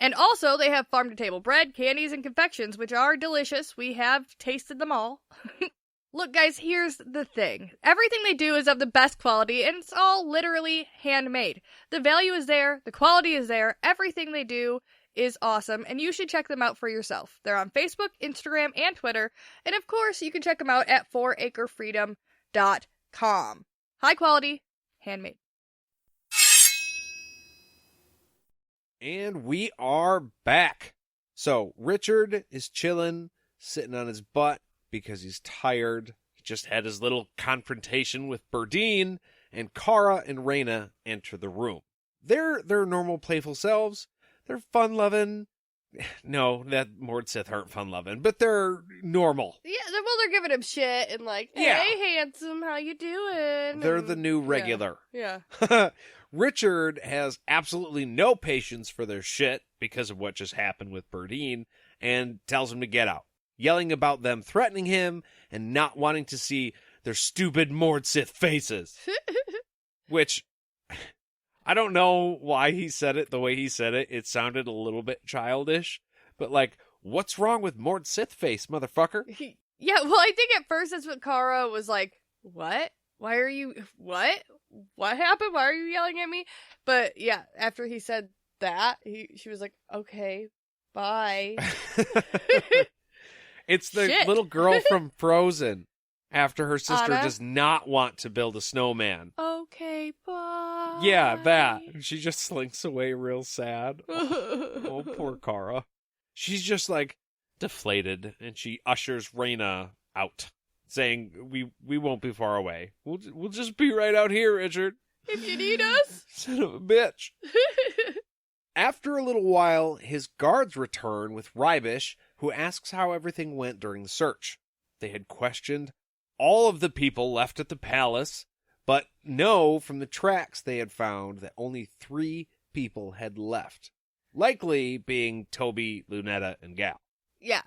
And also, they have farm-to-table bread, candies, and confections, which are delicious. We have tasted them all. Look, guys, here's the thing. Everything they do is of the best quality, and it's all literally handmade. The value is there, the quality is there, everything they do is awesome, and you should check them out for yourself. They're on Facebook, Instagram, and Twitter, and of course, you can check them out at 4acrefreedom.com. High quality, handmade. And we are back. So, Richard is chilling, sitting on his butt, because he's tired. He just had his little confrontation with Berdine, and Kara and Reyna enter the room. They're their normal playful selves. They're fun-loving. No, that Mord Sith aren't fun-loving, but they're normal. Yeah, well, they're giving him shit and like, hey, handsome, how you doing? They're the new regular. Yeah. Richard has absolutely no patience for their shit because of what just happened with Berdine, and tells him to get out, yelling about them threatening him and not wanting to see their stupid Mord Sith faces. Which, I don't know why he said it the way he said it. It sounded a little bit childish. But like, what's wrong with Mord Sith face, motherfucker? Yeah, well, I think at first that's what Kara was like, what? Why are you, what? What happened? Why are you yelling at me? But yeah, after he said that, she was like, okay, bye. It's the little girl from Frozen after her sister does not want to build a snowman. Okay, bye. Yeah, that. She just slinks away real sad. Oh, poor Kara. She's just like deflated, and she ushers Reyna out, saying, we won't be far away. We'll just be right out here, Richard. If you need us. Son of a bitch. After a little while, his guards return with Rybish, who asks how everything went during the search. They had questioned all of the people left at the palace, but know from the tracks they had found that only 3 people had left. Likely being Toby, Lunetta, and Gal. Yeah.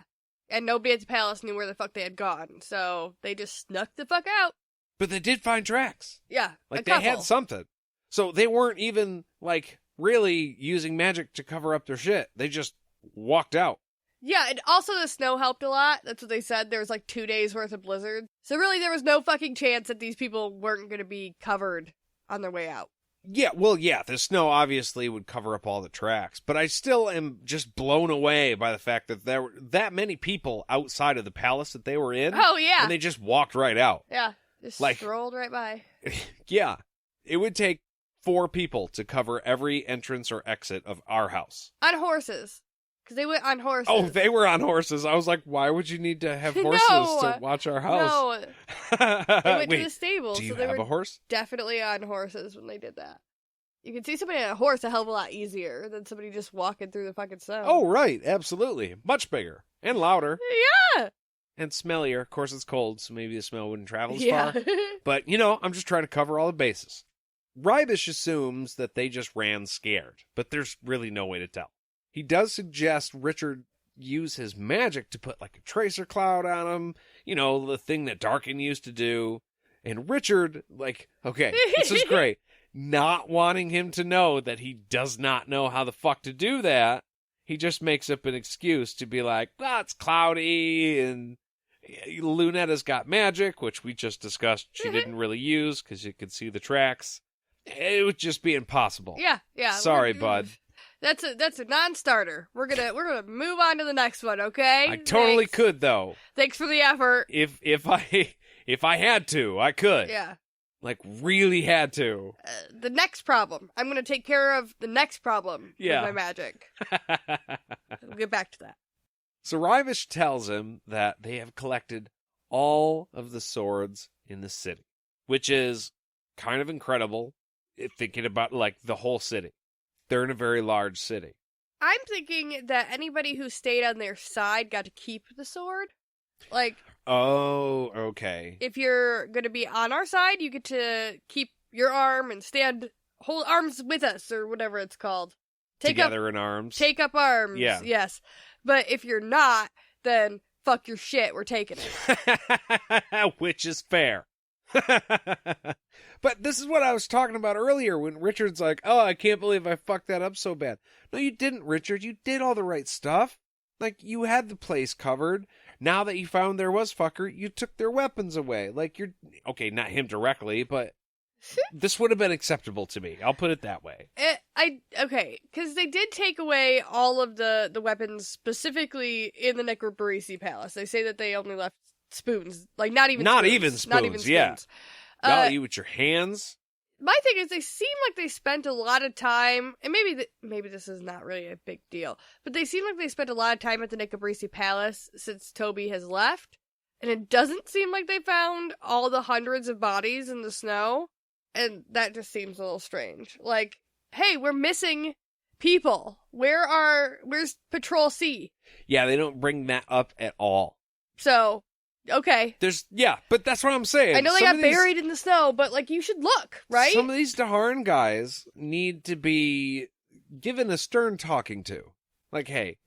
And nobody at the palace knew where the fuck they had gone, so they just snuck the fuck out. But they did find tracks. Yeah, like they had something. So they weren't even, like, really using magic to cover up their shit. They just walked out. Yeah, and also the snow helped a lot. That's what they said. There was like 2 days worth of blizzard. So really there was no fucking chance that these people weren't going to be covered on their way out. Yeah, well, yeah, the snow obviously would cover up all the tracks, but I still am just blown away by the fact that there were that many people outside of the palace that they were in. Oh, yeah. And they just walked right out. Yeah, just strolled right by. Yeah, it would take 4 people to cover every entrance or exit of our house. On horses. Because they went on horses. Oh, they were on horses. I was like, why would you need to have horses to watch our house? No. They went to the stable. Do you so they have were a horse? Definitely on horses when they did that. You can see somebody on a horse a hell of a lot easier than somebody just walking through the fucking snow. Oh, right. Absolutely. Much bigger. And louder. Yeah. And smellier. Of course, it's cold, so maybe the smell wouldn't travel as far. But, you know, I'm just trying to cover all the bases. Rybish assumes that they just ran scared, but there's really no way to tell. He does suggest Richard use his magic to put like a tracer cloud on him, you know, the thing that Darkin used to do. And Richard, like, okay, this is great. Not wanting him to know that he does not know how the fuck to do that, he just makes up an excuse to be like, it's cloudy, and Lunetta's got magic, which we just discussed she didn't really use because you could see the tracks. It would just be impossible. Yeah. Sorry, bud. That's a non-starter. We're gonna move on to the next one, okay? I totally could, though. Thanks for the effort. If I had to, I could. Yeah. Like, really had to. The next problem. I'm gonna take care of the next problem with my magic. We'll get back to that. So Rybish tells him that they have collected all of the swords in the city, which is kind of incredible, thinking about, like, the whole city. They're in a very large city. I'm thinking that anybody who stayed on their side got to keep the sword. Like, oh, okay. If you're going to be on our side, you get to keep your arm and hold arms with us, or whatever it's called. Together in arms. Take up arms. Yeah. Yes. But if you're not, then fuck your shit, we're taking it. Which is fair. But this is what I was talking about earlier when Richard's like, oh, I can't believe I fucked that up so bad. No, you didn't, Richard. You did all the right stuff. Like, you had the place covered. Now that you found there was fucker, you took their weapons away. Like, you're... Okay, not him directly, but this would have been acceptable to me. I'll put it that way. Okay, because they did take away all of the weapons, specifically in the Necrobarisi Palace. They say that they only left spoons. Like, not even spoons. Yeah. Y'all eat with your hands. My thing is, they seem like they spent a lot of time, and maybe this is not really a big deal, but they seem like they spent a lot of time at the Necrobarisi Palace since Toby has left, and it doesn't seem like they found all the hundreds of bodies in the snow, and that just seems a little strange. Like, hey, we're missing people. Where's Patrol C? Yeah, they don't bring that up at all. So... Okay. But that's what I'm saying. I know they got buried in the snow, but, like, you should look, right? Some of these Daharan guys need to be given a stern talking to. Like, hey,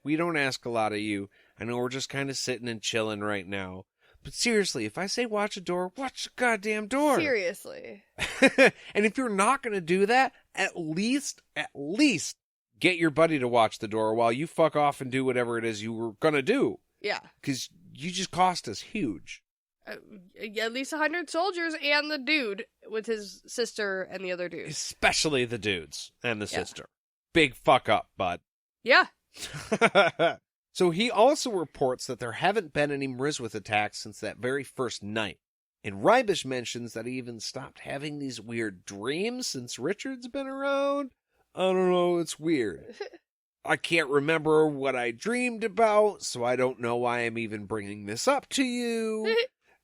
we don't ask a lot of you. I know we're just kind of sitting and chilling right now. But seriously, if I say watch a door, watch the goddamn door. Seriously. And if you're not going to do that, at least get your buddy to watch the door while you fuck off and do whatever it is you were going to do. Yeah. Because you just cost us huge. At least 100 soldiers and the dude with his sister and the other dude. Especially the dudes and the sister. Big fuck up, bud. Yeah. So he also reports that there haven't been any Mriswith attacks since that very first night. And Rybish mentions that he even stopped having these weird dreams since Richard's been around. I don't know, it's weird. I can't remember what I dreamed about, so I don't know why I'm even bringing this up to you.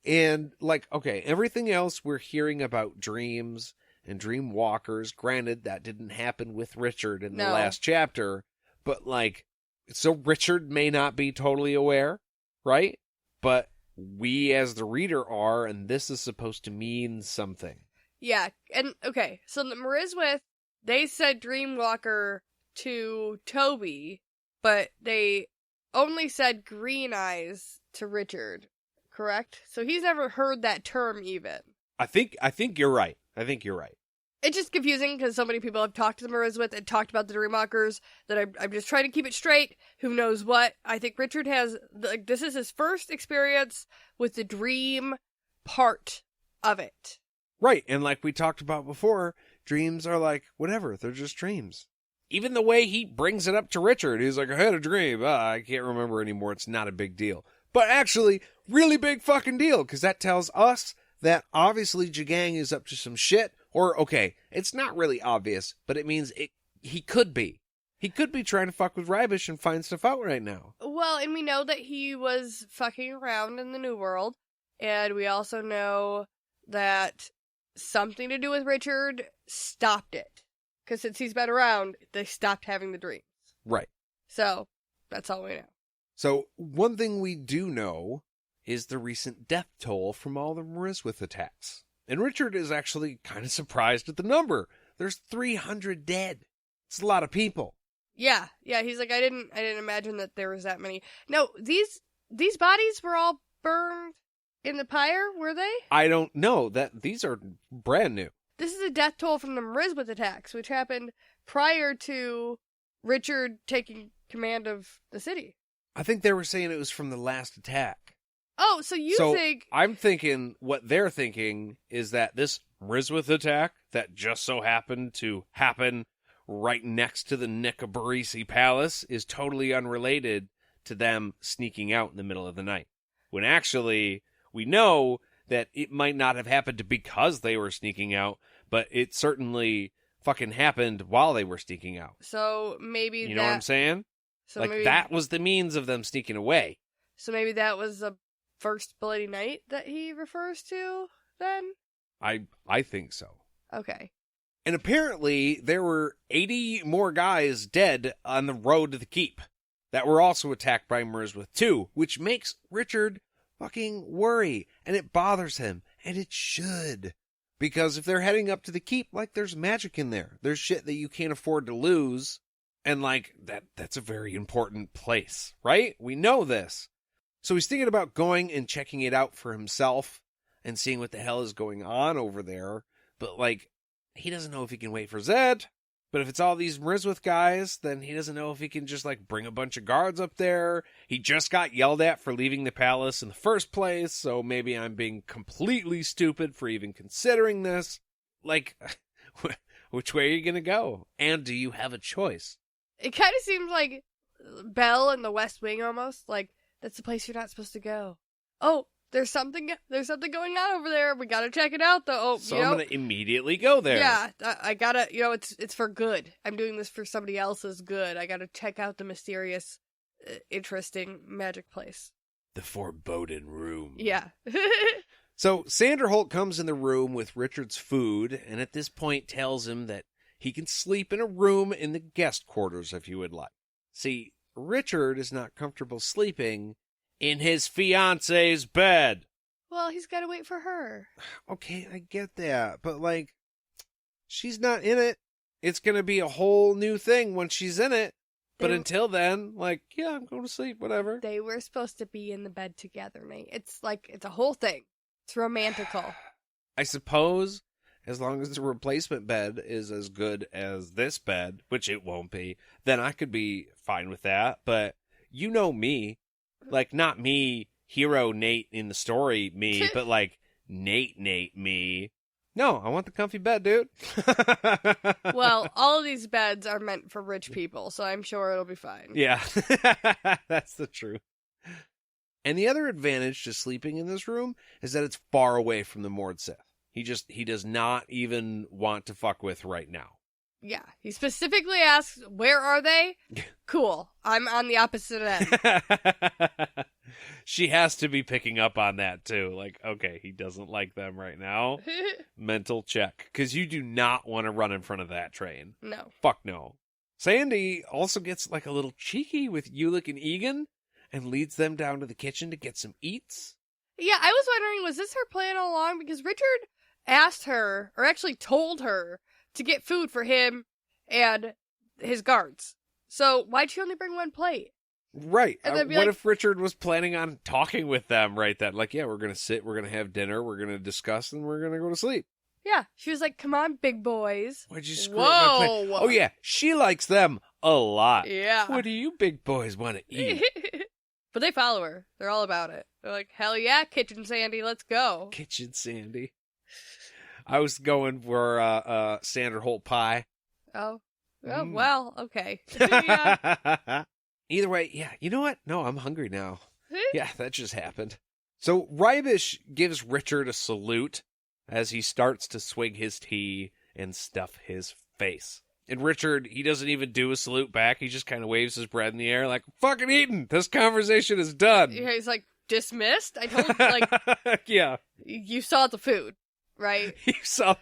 And, like, okay, everything else we're hearing about dreams and dream walkers, granted, that didn't happen with Richard in the last chapter, but, like, so Richard may not be totally aware, right? But we as the reader are, and this is supposed to mean something. Yeah, and, okay, so the Mriswith, they said Dreamwalker to Toby, but they only said Green Eyes to Richard, correct? So he's never heard that term even. I think you're right. It's just confusing because so many people have talked to the Mriswith and talked about the Dreamwalkers that I'm just trying to keep it straight. Who knows what? I think Richard has, this is his first experience with the dream part of it. Right, and like we talked about before, dreams are like, whatever, they're just dreams. Even the way he brings it up to Richard, he's like, I had a dream. I can't remember anymore. It's not a big deal. But actually, really big fucking deal, because that tells us that obviously Jagang is up to some shit. Or, okay, it's not really obvious, but it means he could be. He could be trying to fuck with Rybish and find stuff out right now. Well, and we know that he was fucking around in the New World, and we also know that something to do with Richard stopped it. Because since he's been around, they stopped having the dreams. Right. So, that's all we know. So, one thing we do know is the recent death toll from all the Mriswith attacks. And Richard is actually kind of surprised at the number. There's 300 dead. It's a lot of people. Yeah, he's like, I didn't imagine that there was that many. No, these bodies were all burned in the pyre, were they? I don't know. These are brand new. This is a death toll from the Mriswith attacks, which happened prior to Richard taking command of the city. I think they were saying it was from the last attack. Oh, so you think... I'm thinking what they're thinking is that this Mriswith attack that just so happened to happen right next to the Necrobarisi Palace is totally unrelated to them sneaking out in the middle of the night. When actually, we know that it might not have happened because they were sneaking out, but it certainly fucking happened while they were sneaking out. So maybe You know what I'm saying? So like, maybe... that was the means of them sneaking away. So maybe that was the first Bloody Night that he refers to, then? I think so. Okay. And apparently, there were 80 more guys dead on the road to the keep that were also attacked by Mriswith too, which makes Richard fucking worry, and it bothers him, and it should. Because if they're heading up to the keep, like, there's magic in there. There's shit that you can't afford to lose, and, like, that's a very important place, right? We know this. So he's thinking about going and checking it out for himself, and seeing what the hell is going on over there. But, like, he doesn't know if he can wait for Zed. But if it's all these Mriswith guys, then he doesn't know if he can just, like, bring a bunch of guards up there. He just got yelled at for leaving the palace in the first place, so maybe I'm being completely stupid for even considering this. Like, which way are you going to go? And do you have a choice? It kind of seems like Belle in the West Wing almost. Like, that's the place you're not supposed to go. Oh, there's something going on over there. We gotta check it out, though. Oh, so I'm gonna immediately go there. Yeah, I gotta, it's for good. I'm doing this for somebody else's good. I gotta check out the mysterious, interesting magic place. The foreboding room. Yeah. So Sanderholt comes in the room with Richard's food, and at this point tells him that he can sleep in a room in the guest quarters if you would like. See, Richard is not comfortable sleeping in his fiance's bed. Well, he's got to wait for her. Okay, I get that. But, like, she's not in it. It's going to be a whole new thing when she's in it. But until then, like, yeah, I'm going to sleep, whatever. They were supposed to be in the bed together, Nate. It's a whole thing. It's romantical. I suppose, as long as the replacement bed is as good as this bed, which it won't be, then I could be fine with that. But you know me. Like, not me, hero Nate in the story me, but like Nate me. No, I want the comfy bed, dude. Well, all of these beds are meant for rich people, so I'm sure it'll be fine. Yeah, that's the truth. And the other advantage to sleeping in this room is that it's far away from the Mord Sith. He does not even want to fuck with right now. Yeah, he specifically asks, where are they? Cool, I'm on the opposite end. She has to be picking up on that, too. Like, okay, he doesn't like them right now. Mental check. Because you do not want to run in front of that train. No. Fuck no. Sandy also gets, like, a little cheeky with Ulick and Egan and leads them down to the kitchen to get some eats. Yeah, I was wondering, was this her plan all along? Because Richard asked her, or actually told her, to get food for him and his guards. So why'd she only bring one plate? Right. What if Richard was planning on talking with them right then? Like, yeah, we're going to sit, we're going to have dinner, we're going to discuss, and we're going to go to sleep. Yeah. She was like, come on, big boys. Why'd you screw up my plan? Oh, yeah. She likes them a lot. Yeah. What do you big boys want to eat? But they follow her. They're all about it. They're like, hell yeah, Kitchen Sandy, let's go. Kitchen Sandy. I was going for Sanderholt pie. Oh, well, okay. Yeah. Either way, yeah, you know what? No, I'm hungry now. Yeah, that just happened. So Rybish gives Richard a salute as he starts to swig his tea and stuff his face. And Richard, he doesn't even do a salute back. He just kind of waves his bread in the air like, fucking eating. This conversation is done. Yeah, he's like, dismissed? I told you, like, yeah. You saw the food, right? You saw,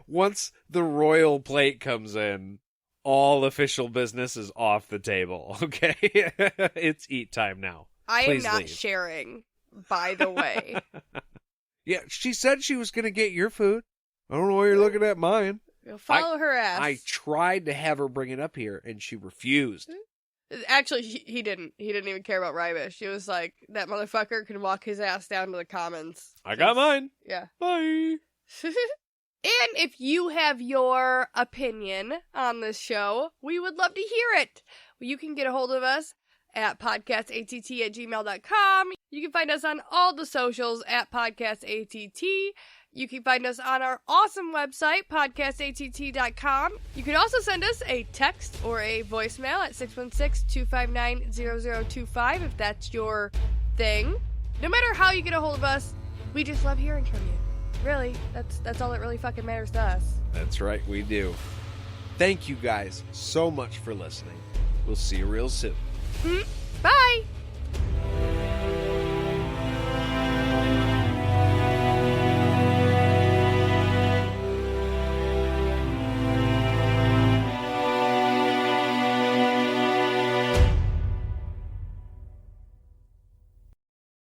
once the royal plate comes in, all official business is off the table, okay? It's eat time now. I Please am not leave. sharing, by the way. Yeah, she said she was going to get your food. I don't know why you're looking at mine. Follow her ass. I tried to have her bring it up here, and she refused. Actually, he didn't. He didn't even care about Rybish. He was like, that motherfucker could walk his ass down to the commons. I got mine. Yeah. Bye. And if you have your opinion on this show, we would love to hear it. You can get a hold of us at podcastatt@gmail.com. You can find us on all the socials at podcastatt. You can find us on our awesome website, podcastatt.com. You can also send us a text or a voicemail at 616-259-0025 if that's your thing. No matter how you get a hold of us, we just love hearing from you. Really, that's all that really fucking matters to us. That's right, we do. Thank you guys so much for listening. We'll see you real soon. Bye!